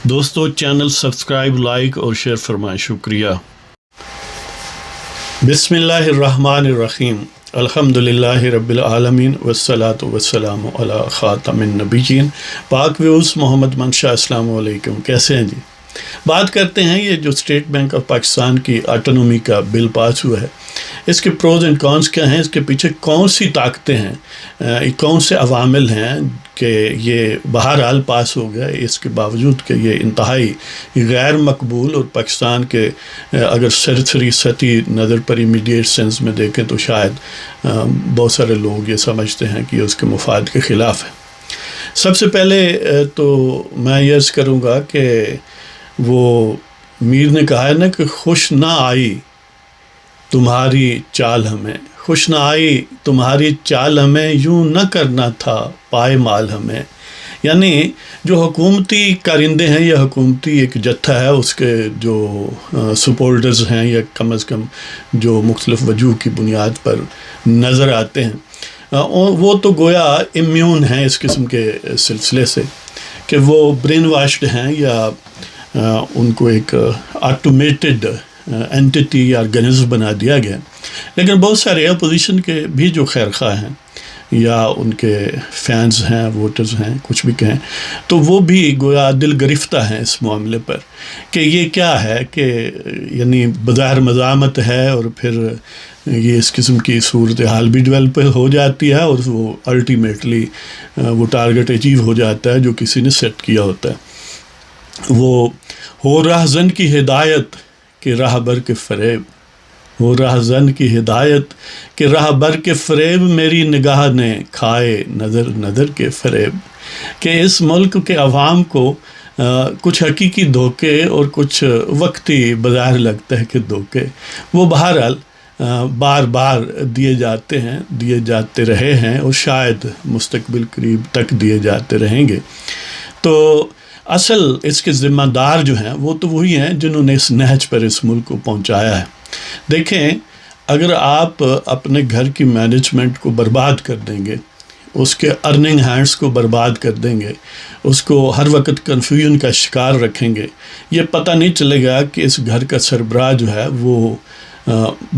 دوستو channel subscribe like اور share فرمائیں، شکریہ۔ بسم اللہ الرحمن الرحیم، الحمدللہ رب العالمین والصلاة والسلام علی خاتم النبیین۔ پاک ویوز محمد منشا، السلام علیکم، کیسے ہیں جی؟ بات کرتے ہیں یہ جو اسٹیٹ بینک آف پاکستان کی آٹونومی کا بل پاس ہوا ہے، اس کے پروز اینڈ کونس کیا ہیں، اس کے پیچھے کون سی طاقتیں ہیں، کون سے عوامل ہیں کہ یہ بہرحال پاس ہو گیا، اس کے باوجود کہ یہ انتہائی غیر مقبول اور پاکستان کے اگر سرسری سطحی نظر پر امیڈیٹ سینس میں دیکھیں تو شاید بہت سارے لوگ یہ سمجھتے ہیں کہ یہ اس کے مفاد کے خلاف ہے۔ سب سے پہلے تو میں یہ عرض کروں گا کہ وہ میر نے کہا ہے نا کہ خوش نہ آئی تمہاری چال ہمیں، خوش نہ آئی تمہاری چال ہمیں، یوں نہ کرنا تھا پائے مال ہمیں۔ یعنی جو حکومتی کارندے ہیں یا حکومتی ایک جتھا ہے، اس کے جو سپورٹرز ہیں یا کم از کم جو مختلف وجوہ کی بنیاد پر نظر آتے ہیں، وہ تو گویا امیون ہیں اس قسم کے سلسلے سے کہ وہ برین واشڈ ہیں یا ان کو ایک آٹومیٹڈ اینٹیٹی یا آرگنزم بنا دیا گیا۔ لیکن بہت سارے اپوزیشن کے بھی جو خیر خواہ ہیں یا ان کے فینز ہیں، ووٹرز ہیں، کچھ بھی کہیں، تو وہ بھی گویا دل گرفتہ ہیں اس معاملے پر کہ یہ کیا ہے کہ یعنی بظاہر مزاحمت ہے اور پھر یہ اس قسم کی صورتحال بھی ڈیولپ ہو جاتی ہے اور وہ الٹیمیٹلی وہ ٹارگٹ اچیو ہو جاتا ہے جو کسی نے سیٹ کیا ہوتا ہے۔ وہ ہو راہزن کی ہدایت کہ راہ بر کے فریب، ہو راہزن کی ہدایت کہ راہ بر کے فریب، میری نگاہ نے کھائے نظر نظر کے فریب۔ کہ اس ملک کے عوام کو کچھ حقیقی دھوکے اور کچھ وقتی بظاہر لگتا ہے کہ دھوکے وہ بہرحال بار بار دیے جاتے ہیں، دیے جاتے رہے ہیں اور شاید مستقبل قریب تک دیے جاتے رہیں گے۔ تو اصل اس کے ذمہ دار جو ہیں وہ تو وہی ہیں جنہوں نے اس نہج پر اس ملک کو پہنچایا ہے۔ دیکھیں، اگر آپ اپنے گھر کی مینجمنٹ کو برباد کر دیں گے، اس کے ارننگ ہینڈز کو برباد کر دیں گے، اس کو ہر وقت کنفیوژن کا شکار رکھیں گے، یہ پتہ نہیں چلے گا کہ اس گھر کا سربراہ جو ہے وہ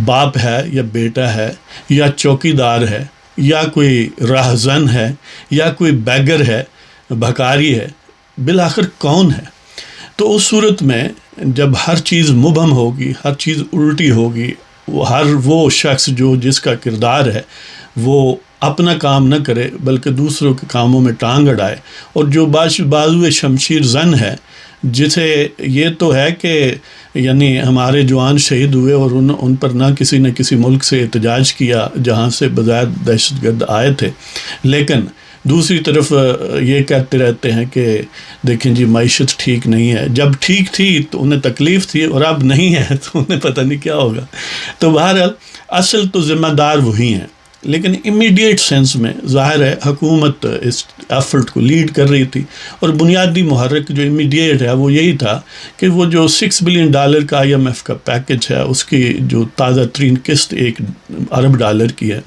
باپ ہے یا بیٹا ہے یا چوکیدار ہے یا کوئی راہزن ہے یا کوئی بیگر ہے، بھکاری ہے، بالآخر کون ہے۔ تو اس صورت میں جب ہر چیز مبہم ہوگی، ہر چیز الٹی ہوگی، ہر وہ شخص جو جس کا کردار ہے وہ اپنا کام نہ کرے بلکہ دوسروں کے کاموں میں ٹانگ اڑائے، اور جو بازو شمشیر زن ہے، جسے یہ تو ہے کہ یعنی ہمارے جوان شہید ہوئے اور ان پر نہ کسی ملک سے احتجاج کیا جہاں سے بظاہر دہشت گرد آئے تھے، لیکن دوسری طرف یہ کہتے رہتے ہیں کہ دیکھیں جی معیشت ٹھیک نہیں ہے، جب ٹھیک تھی تو انہیں تکلیف تھی اور اب نہیں ہے تو انہیں پتہ نہیں کیا ہوگا۔ تو بہرحال اصل تو ذمہ دار وہی ہیں، لیکن امیڈیٹ سینس میں ظاہر ہے حکومت اس ایفرٹ کو لیڈ کر رہی تھی، اور بنیادی محرک جو امیڈیٹ ہے وہ یہی تھا کہ وہ جو $6 بلین کا IMF کا پیکج ہے، اس کی جو تازہ ترین قسط $1 ارب کی ہے،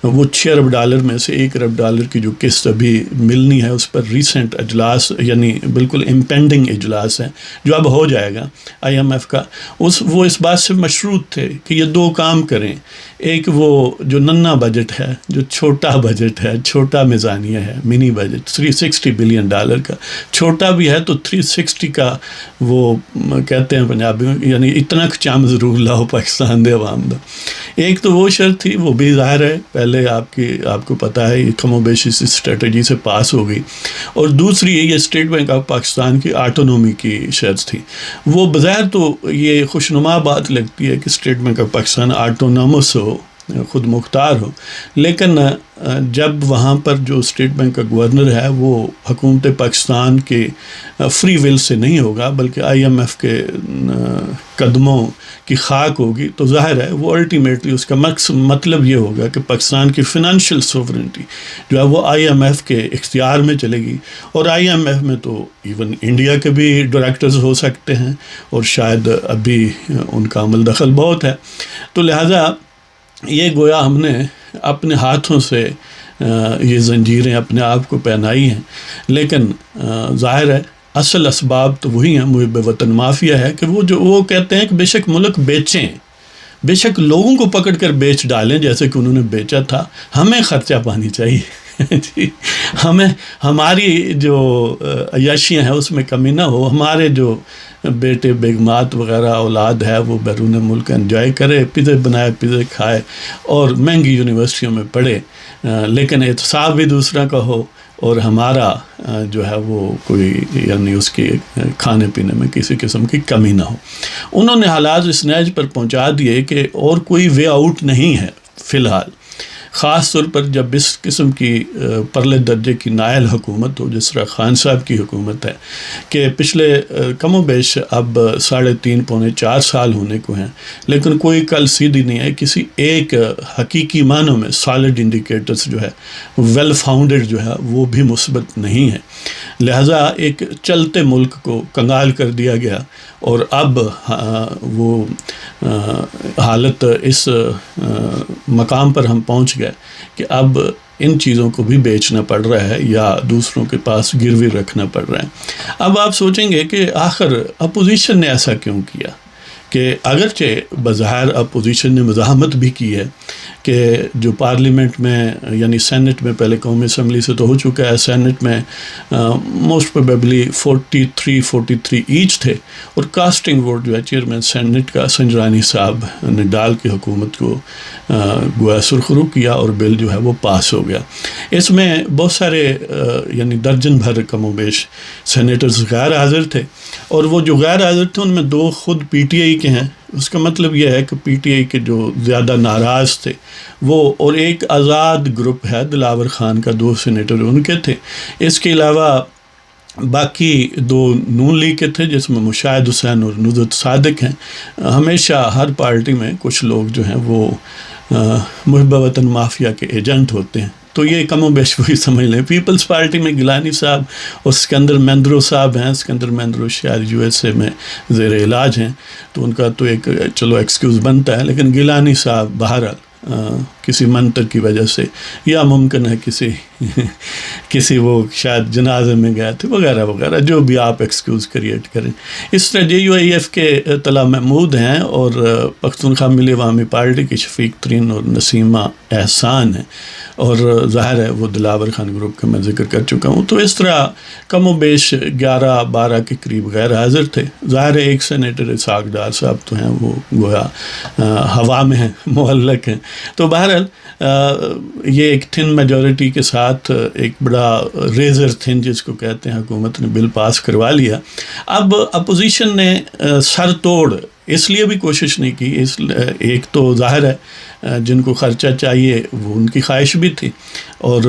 وہ $6 ارب میں سے $1 ارب کی جو قسط ابھی ملنی ہے اس پر ریسنٹ اجلاس یعنی بالکل امپینڈنگ اجلاس ہے جو اب ہو جائے گا IMF کا، وہ اس بات سے مشروط تھے کہ یہ دو کام کریں۔ ایک وہ جو ننا بجٹ ہے، جو چھوٹا بجٹ ہے، چھوٹا میزانیہ ہے، منی بجٹ $360 بلین کا، چھوٹا بھی ہے تو 360 کا وہ کہتے ہیں پنجابی میں، یعنی اتنا چام ضرور لاؤ پاکستان دے عوام دا۔ ایک تو وہ شرط تھی، وہ بھی ظاہر ہے پہلے آپ کو پتہ ہے یہ کم و بیش اس اسٹریٹجی سے پاس ہو گئی، اور دوسری یہ اسٹیٹ بینک آف پاکستان کی آٹونومی کی شرط تھی۔ وہ بظاہر تو یہ خوشنما بات لگتی ہے کہ State Bank of Pakistan autonomous ہو، خود مختار ہو، لیکن جب وہاں پر جو اسٹیٹ بینک کا گورنر ہے وہ حکومت پاکستان کے فری ول سے نہیں ہوگا بلکہ IMF کے قدموں کی خاک ہوگی، تو ظاہر ہے وہ الٹیمیٹلی اس کا مطلب یہ ہوگا کہ پاکستان کی فنانشل سوورنٹی جو ہے وہ IMF کے اختیار میں چلے گی، اور IMF میں تو ایون انڈیا کے بھی ڈائریکٹرز ہو سکتے ہیں اور شاید ابھی ان کا عمل دخل بہت ہے۔ تو لہٰذا یہ گویا ہم نے اپنے ہاتھوں سے یہ زنجیریں اپنے آپ کو پہنائی ہیں، لیکن ظاہر ہے اصل اسباب تو وہی ہیں، محب وطن مافیا ہے کہ وہ کہتے ہیں کہ بے شک ملک بیچیں، بے شک لوگوں کو پکڑ کر بیچ ڈالیں جیسے کہ انہوں نے بیچا تھا، ہمیں خرچہ پانی چاہیے جی، ہماری جو عیاشیاں ہیں اس میں کمی نہ ہو، ہمارے جو بیٹے بیگمات وغیرہ اولاد ہے وہ بیرون ملک انجوائے کرے، پیزے بنائے پیزے کھائے اور مہنگی یونیورسٹیوں میں پڑھے، لیکن احتساب بھی دوسرا کا ہو اور ہمارا جو ہے وہ کوئی یعنی اس کے کھانے پینے میں کسی قسم کی کمی نہ ہو۔ انہوں نے حالات اس نیج پر پہنچا دیے کہ اور کوئی وے آؤٹ نہیں ہے فی الحال، خاص طور پر جب اس قسم کی پرلے درجے کی نائل حکومت ہو جس طرح خان صاحب کی حکومت ہے کہ پچھلے کم و بیش اب 3.5 پونے 4 سال ہونے کو ہیں، لیکن کوئی کل سیدھی نہیں ہے، کسی ایک حقیقی معنوں میں سالڈ انڈیکیٹرز جو ہے ویل فاؤنڈیڈ جو ہے وہ بھی مثبت نہیں ہے، لہٰذا ایک چلتے ملک کو کنگال کر دیا گیا اور اب وہ حالت اس مقام پر ہم پہنچ گئے کہ اب ان چیزوں کو بھی بیچنا پڑ رہا ہے یا دوسروں کے پاس گروی رکھنا پڑ رہا ہے۔ اب آپ سوچیں گے کہ آخر اپوزیشن نے ایسا کیوں کیا کہ اگرچہ بظاہر اپوزیشن نے مزاحمت بھی کی ہے کہ جو پارلیمنٹ میں یعنی سینٹ میں پہلے قومی اسمبلی سے تو ہو چکا ہے، سینٹ میں موسٹ پروبیبلی 43 ایچ تھے اور کاسٹنگ ووٹ جو ہے چیئرمین سینٹ کا سنجرانی صاحب نے ڈال کے حکومت کو گویا سرخرو کیا اور بل جو ہے وہ پاس ہو گیا۔ اس میں بہت سارے یعنی درجن بھر کم و بیش سینیٹرز غیر حاضر تھے اور وہ جو غیر حاضر تھے ان میں 2 خود پی ٹی آئی کے ہیں، اس کا مطلب یہ ہے کہ پی ٹی آئی کے جو زیادہ ناراض تھے وہ، اور ایک آزاد گروپ ہے دلاور خان کا 2 سینیٹر ان کے تھے، اس کے علاوہ باقی 2 نون لیگ کے تھے جس میں مشاہد حسین اور نصرت صادق ہیں۔ ہمیشہ ہر پارٹی میں کچھ لوگ جو ہیں وہ محب وطن مافیا کے ایجنٹ ہوتے ہیں، تو یہ کم و بیش وہی سمجھ لیں۔ پیپلز پارٹی میں گیلانی صاحب اور سکندر مہندرو صاحب ہیں، سکندر مہندرو شاید یو ایس اے میں زیر علاج ہیں تو ان کا تو ایک چلو ایکسکیوز بنتا ہے، لیکن گیلانی صاحب بہرحال کسی منتر کی وجہ سے یا ممکن ہے کسی وہ شاید جنازے میں گئے تھے وغیرہ وغیرہ، جو بھی آپ ایکسکیوز کریٹ کریں۔ اس طرح JUIF کے طلع محمود ہیں اور پختونخوا ملی عوامی پارٹی کی شفیق ترین اور نسیمہ احسان ہیں، اور ظاہر ہے وہ دلاور خان گروپ کا میں ذکر کر چکا ہوں۔ تو اس طرح کم و بیش 11-12 کے قریب غیر حاضر تھے۔ ظاہر ہے ایک سینیٹر اسحاق ڈار صاحب تو ہیں وہ گویا ہوا میں ہیں، معلق ہیں۔ تو بہرحال یہ ایک تھن میجورٹی کے ساتھ ایک بڑا ریزر تھن جس کو کہتے ہیں حکومت نے بل پاس کروا لیا۔ اب اپوزیشن نے سر توڑ اس لیے بھی کوشش نہیں کی، ایک تو ظاہر ہے جن کو خرچہ چاہیے وہ ان کی خواہش بھی تھی اور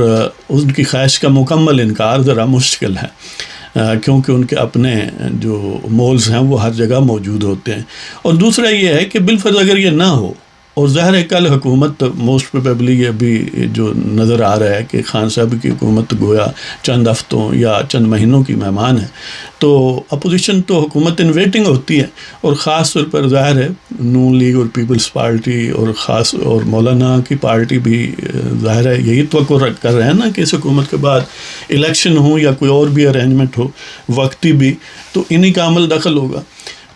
ان کی خواہش کا مکمل انکار ذرا مشکل ہے کیونکہ ان کے اپنے جو مولز ہیں وہ ہر جگہ موجود ہوتے ہیں، اور دوسرا یہ ہے کہ بالفرض اگر یہ نہ ہو، اور ظاہر ہے کل حکومت موسٹ پروبیبلی یہ بھی جو نظر آ رہا ہے کہ خان صاحب کی حکومت گویا چند ہفتوں یا چند مہینوں کی مہمان ہے، تو اپوزیشن تو حکومت ان ویٹنگ ہوتی ہے، اور خاص طور پر ظاہر ہے نون لیگ اور پیپلز پارٹی اور مولانا کی پارٹی بھی ظاہر ہے یہی توقع کر رہے ہیں نا کہ اس حکومت کے بعد الیکشن ہو یا کوئی اور بھی ارینجمنٹ ہو وقتی بھی، تو انہی کا عمل دخل ہوگا۔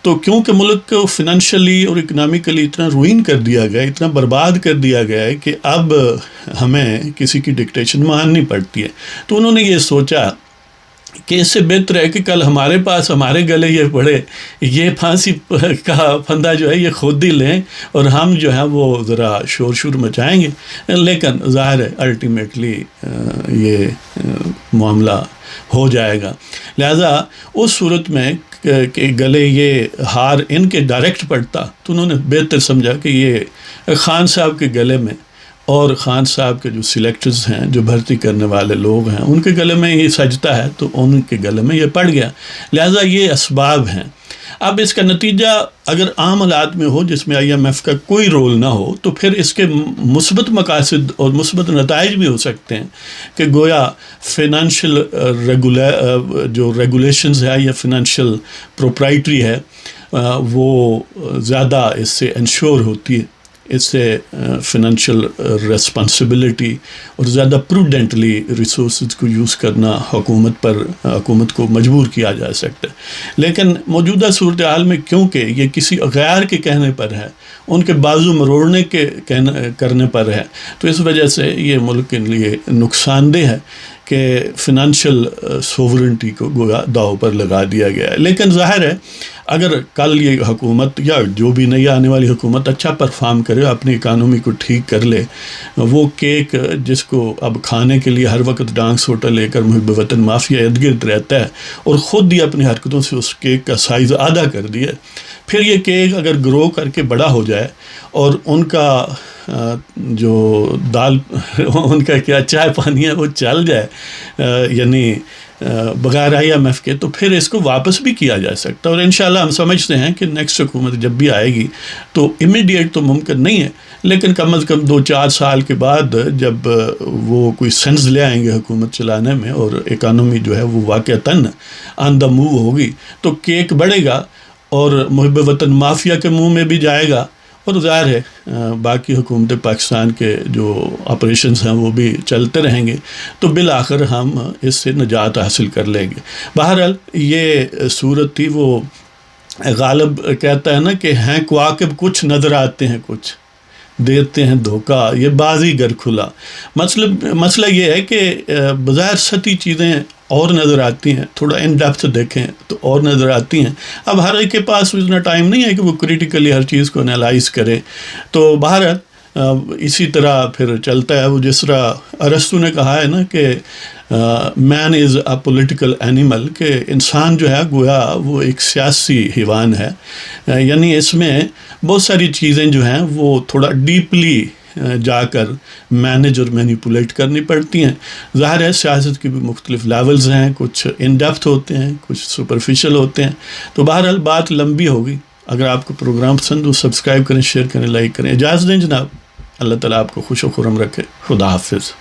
تو کیونکہ ملک کو فنانشلی اور اکنامیکلی اتنا روئن کر دیا گیا، اتنا برباد کر دیا گیا ہے کہ اب ہمیں کسی کی ڈکٹیشن ماننی پڑتی ہے، تو انہوں نے یہ سوچا کہ اس سے بہتر ہے کہ کل ہمارے پاس ہمارے گلے یہ پڑے، یہ پھانسی کا پھندا جو ہے یہ خود ہی لیں اور ہم جو ہے وہ ذرا شور مچائیں گے، لیکن ظاہر ہے الٹیمیٹلی یہ معاملہ ہو جائے گا۔ لہذا اس صورت میں کہ گلے یہ ہار ان کے ڈائریکٹ پڑتا تو انہوں نے بہتر سمجھا کہ یہ خان صاحب کے گلے میں اور خان صاحب کے جو سلیکٹرز ہیں جو بھرتی کرنے والے لوگ ہیں ان کے گلے میں یہ سجتا ہے تو ان کے گلے میں یہ پڑ گیا، لہٰذا یہ اسباب ہیں۔ اب اس کا نتیجہ اگر عام حالات میں ہو جس میں IMF کا کوئی رول نہ ہو تو پھر اس کے مثبت مقاصد اور مثبت نتائج بھی ہو سکتے ہیں کہ گویا فائنینشیل جو ریگولیشنز ہے یا فائنینشیل پروپرائٹری ہے وہ زیادہ اس سے انشور ہوتی ہے، اس سے فنانشل ریسپانسبلٹی اور زیادہ پروڈنٹلی ریسورسز کو یوز کرنا حکومت کو مجبور کیا جا سکتا ہے. لیکن موجودہ صورتحال میں کیونکہ یہ کسی غیر کے کہنے پر ہے، ان کے بازو مروڑنے کے کرنے پر ہے، تو اس وجہ سے یہ ملک کے لیے نقصان دہ ہے کہ فنانشل سوورنٹی کو گویا داؤ پر لگا دیا گیا ہے. لیکن ظاہر ہے اگر کل یہ حکومت یا جو بھی نئی آنے والی حکومت اچھا پرفارم کرے، اپنی اکانومی کو ٹھیک کر لے، وہ کیک جس کو اب کھانے کے لیے ہر وقت ڈانگ سوٹا لے کر محب وطن مافیا ارد گرد رہتا ہے اور خود ہی اپنی حرکتوں سے اس کیک کا سائز آدھا کر دیا، پھر یہ کیک اگر گرو کر کے بڑا ہو جائے اور ان کا جو دال ان کا کیا چائے پانی ہے وہ چل جائے، یعنی بغیر IMF کے، تو پھر اس کو واپس بھی کیا جا سکتا ہے. اور انشاءاللہ ہم سمجھتے ہیں کہ نیکسٹ حکومت جب بھی آئے گی تو امیڈیٹ تو ممکن نہیں ہے، لیکن کم از کم 2-4 سال کے بعد جب وہ کوئی سینس لے آئیں گے حکومت چلانے میں اور اکانومی جو ہے وہ واقعتاً آن دا موو ہوگی، تو کیک بڑھے گا اور محب وطن مافیا کے منہ میں بھی جائے گا، اور ظاہر ہے باقی حکومت پاکستان کے جو آپریشنز ہیں وہ بھی چلتے رہیں گے، تو بالآخر ہم اس سے نجات حاصل کر لیں گے. بہرحال یہ صورت تھی. وہ غالب کہتا ہے نا کہ ہیں کواکب کچھ نظر آتے ہیں کچھ دیتے ہیں دھوکہ، یہ بازیگر کھلا. مسئلہ یہ ہے کہ بظاہر سطحی چیزیں اور نظر آتی ہیں، تھوڑا ان ڈیپتھ دیکھیں تو اور نظر آتی ہیں. اب ہر ایک کے پاس اتنا ٹائم نہیں ہے کہ وہ کریٹیکلی ہر چیز کو انالائز کرے. تو بہرحال اسی طرح پھر چلتا ہے. وہ جس طرح ارسطو نے کہا ہے نا کہ مین از اے پولیٹیکل اینیمل، کہ انسان جو ہے گویا وہ ایک سیاسی حیوان ہے. یعنی اس میں بہت ساری چیزیں جو ہیں وہ تھوڑا ڈیپلی جا کر مینیج اور مینیپولیٹ کرنی پڑتی ہیں. ظاہر ہے سیاست کی بھی مختلف لیولز ہیں، کچھ ان ڈیپتھ ہوتے ہیں، کچھ سپرفیشل ہوتے ہیں. تو بہرحال بات لمبی ہوگی. اگر آپ کو پروگرام پسند ہو سبسکرائب کریں، شیئر کریں، لائک کریں. اجازت دیں جناب. اللہ تعالیٰ آپ کو خوش و خرم رکھے. خدا حافظ.